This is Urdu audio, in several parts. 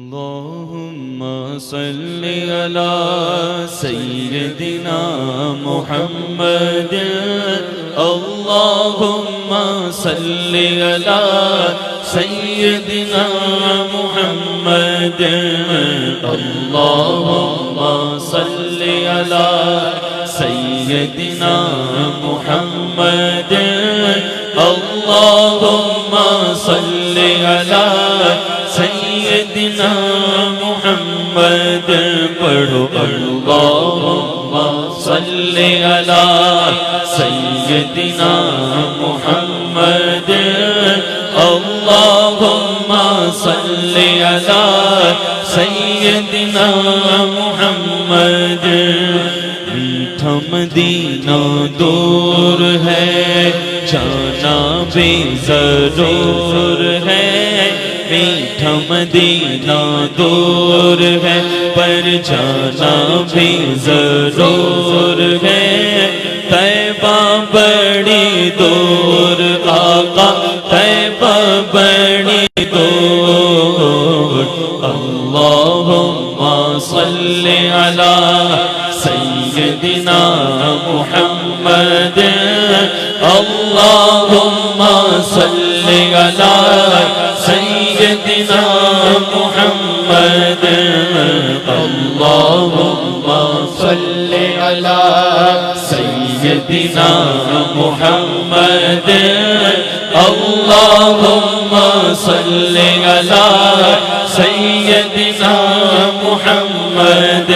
اللهم صل على سيدنا محمد اللهم صل على سيدنا محمد اللهم صل على سيدنا محمد اللهم صل على سيدنا محمد پڑھو اللهم صل على سيدنا محمد اللهم صل على سيدنا محمد میٹھا مدینہ دور ہے جانا بھی ضرور ہے میٹھا مدینہ دور ہے پر جانا بھی ضرور ہے طیبہ بڑی دور آقا طیبہ بڑی دور اللہم صل علی سیدنا محمد اللہم صل علی سيدنا محمد اللهم صل على سيدنا محمد اللهم صل على سيدنا محمد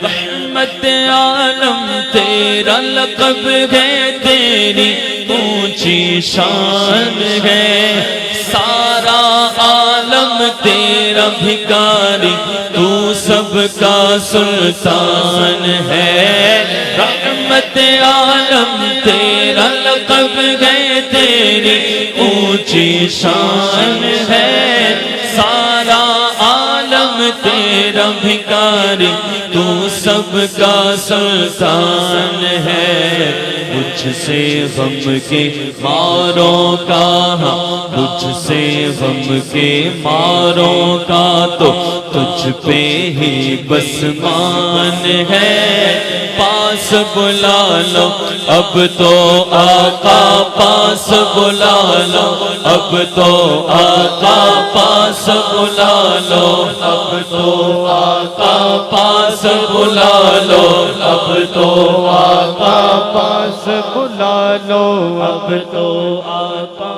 رحمت عالم تیرا لقب ہے تیری اونچی شان ہے سارا عالم تیرا بھکاری تو سب کا سلطان ہے رحمت عالم تیرا لقب ہے تیری اونچی شان ہے سارا عالم تیرا بھکاری تو سب کا سلطان ہے مجھ سے غم کے ماروں کا مجھ سے غم کے ماروں کا تو تجھ پہ ہی بس مان ہے پاس بلا لو اب تو آقا پاس بلا لو اب تو آقا پاس بلا لو اب تو آقا پاس بلا لو اب تو آقا پاس بلا لو اب تو آقا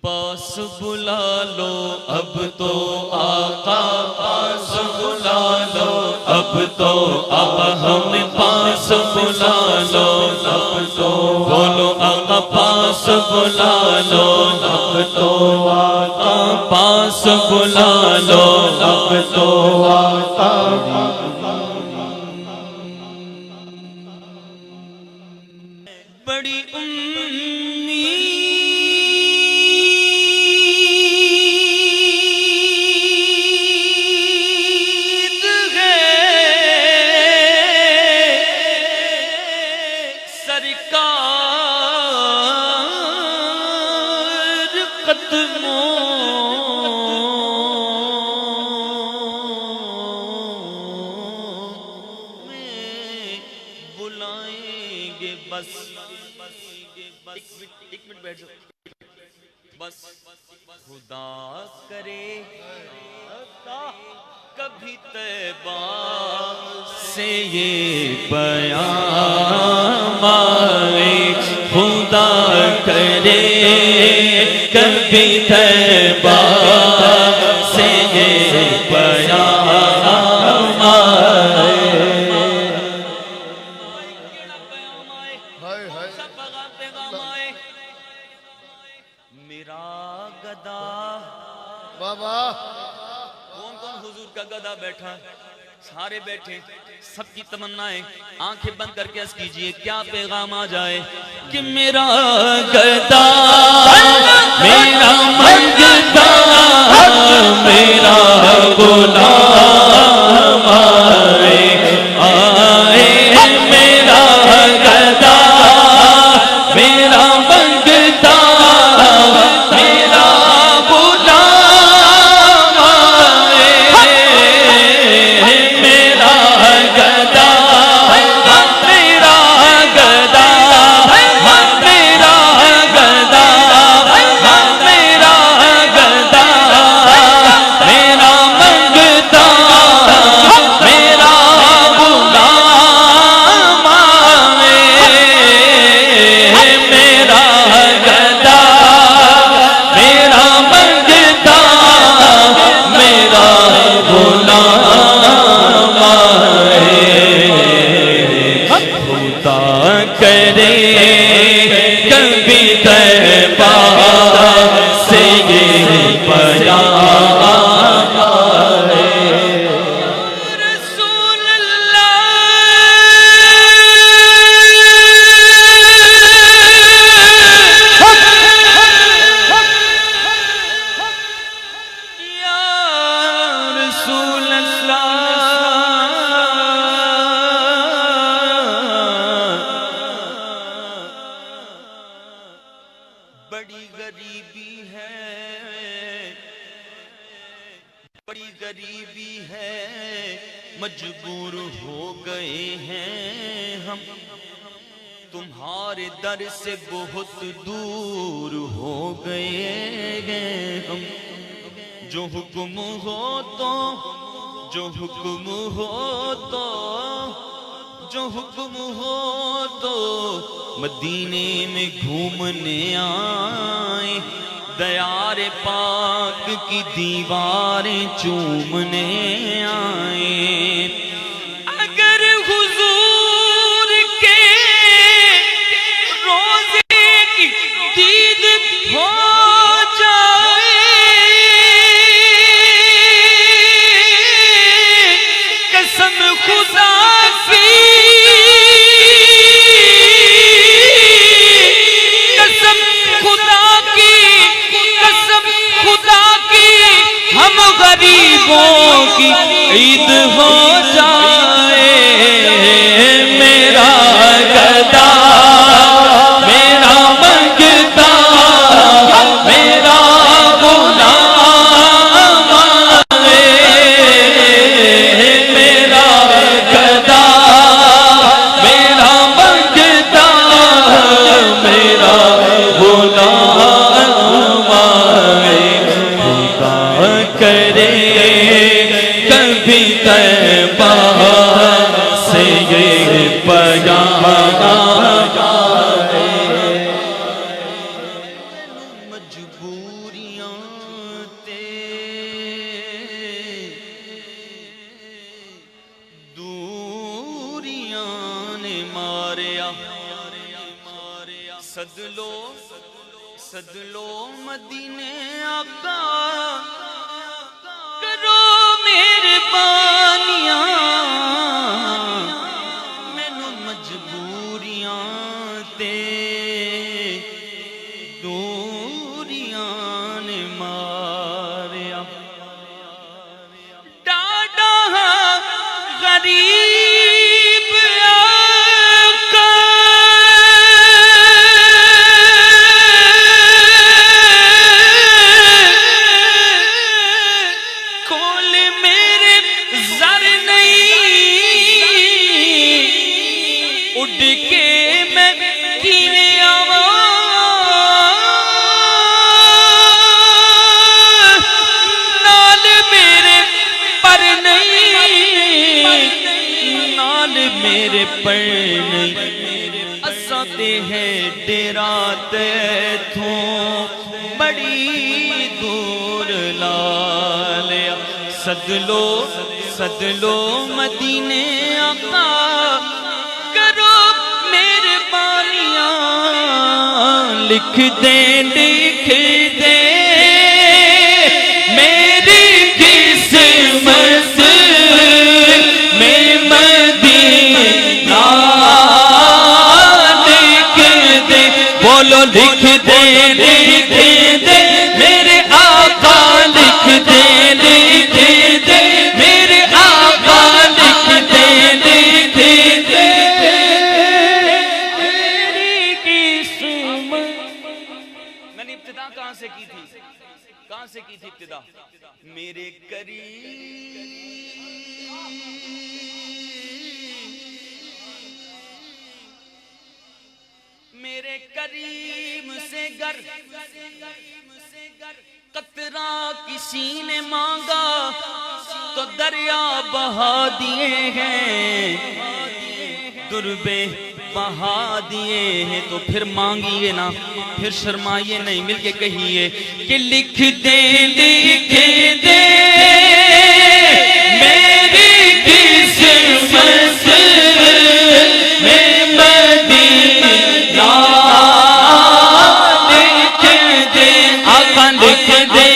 پاس بلا لو اب تو آقا پاس بلا لو اب تو آقا ہمیں پاس بلا لو اب تو بولو آقا پاس بلا لو اب تو آقا پاس بلا لو اب تو آقا بڑی امید ہے سرکار قدموں میں بلائیں گے بس ایک منٹ بیٹھ جاؤ بس خدا کرے کبھی طیبہ سے یہ پیام آئے خدا کرے کبھی طیبہ سے یہ پیام آئے میرا گدا بابا کون کون حضور کا گدا بیٹھا سارے بیٹھے سب کی تمنائیں آنکھیں بند کر کے عرض کیجئے کیا پیغام آ جائے کہ میرا گدا میرا منگتا میرا غلام آئے میرا گدا میرا منگتا میرا غلام قریبی ہے مجبور ہو گئے ہیں ہم، تمہارے در سے بہت دور ہو گئے ہیں ہم، جو حکم ہو تو جو حکم ہو تو جو حکم ہو تو مدینے میں گھومنے آئیں، دیار پاک کی دیواریں چومنے آئیں، اگر حضور کے روزے کی دید ہو جائے، قسم خدا کی ہم غریبوں کی عید ہو جائے، میرا گدا میرا منگتا میرا غلام میرا گدا میرا منگتا میرا غلام کرے کبھی طیبہ سے یہ پیام مجبوریاں دوریاں نے ماریا، سد لو مدینے آقا، کرو مہربانیاں، مینوں مجبوریاں تے دوریاں نے ماریا، ڈاڈا غریب آقا، اڑ کے میں کیویں آواں، نال میرے پر نہیں، نال میرے پر نہیں، اساں تے ہے ڈیرا تیتھوں بڑی دور لا لیا، سد لو مدینے آقا، کرو مہربانیاں، لکھ دے میری قسمت میں مدینہ، لکھ دے بولو لکھ دے میرے آقا، لکھ دے میرے آقا، لکھ دے میں نے ابتدا کہاں سے کی تھی ابتدا، میرے کریم سے گر قطرہ کسی نے مانگا تو دریا بہا دیے ہیں، دربے بہا دیے ہیں، تو پھر مانگیے نا، پھر شرمائیے نہیں، مل کے کہیے کہ لکھ دے میری قسمت میں مدینہ، لکھ دے آقا، لکھ دے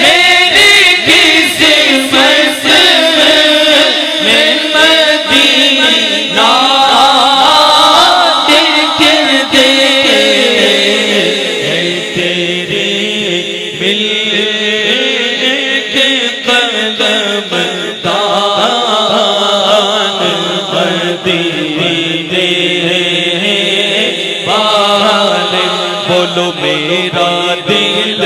میری قسمت میں مدینہ، لکھ دے تیرے ملک قدم دان مدینے والے، بولو میرا دل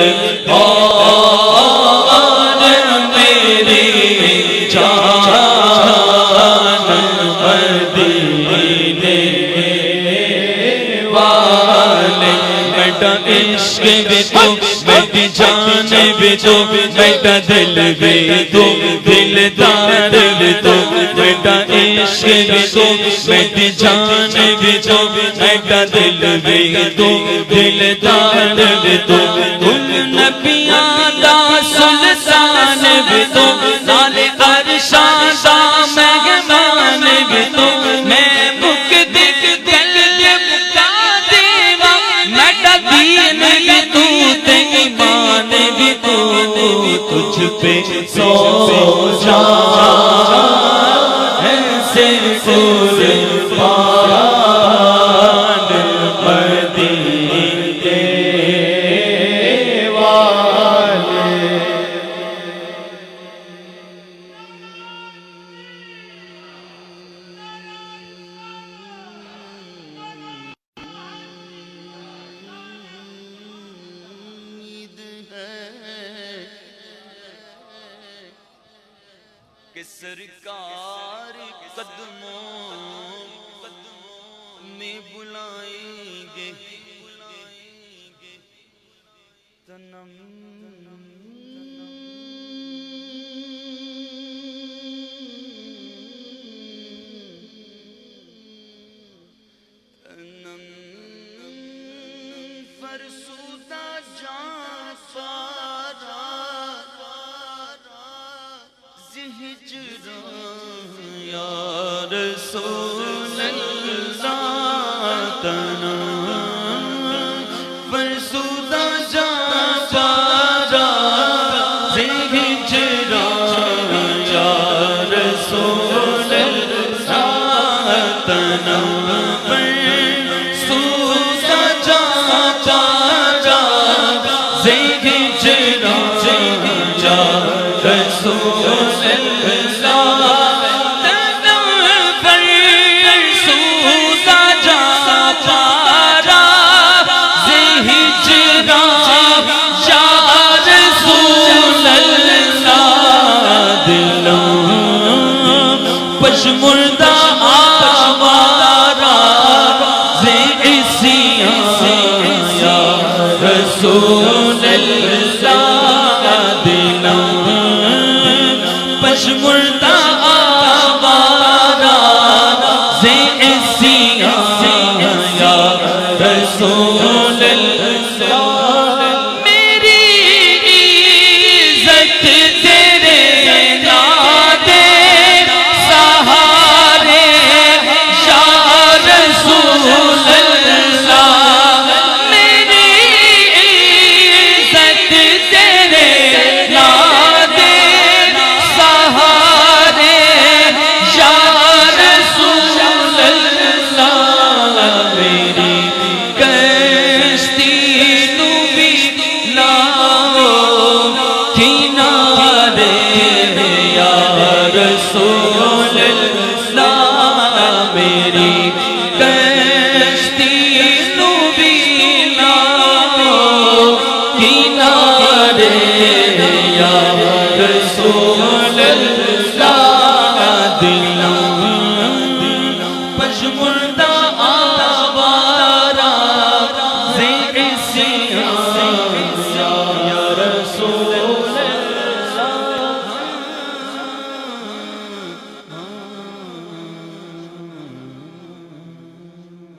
عشق بھی تو میری جان بھی تو میرا دل بھی تو دلدار بھی تو میرا عشق بھی تو میری جان بھی تو میرا دل بھی تو دلدار بھی تو ان نبیاں دا سلطان بھی تو نال عرشاں دا مہمان بھی تو میں مک دکھ دل مکا دیوا میرا دین بھی تو تے ایمان بھی تو تجھ پہ سو جان ایسے قربان مدینے والے کہ سرکار قدموں میں بلائیں گے تنم فرسودہ جان فارا ہجران یا رسول اللہ تنم فرسودہ جان فارا ہجران یا رسول اللہ تنم پشمردہ آوارا زی عیسیاں یا رسول اللہ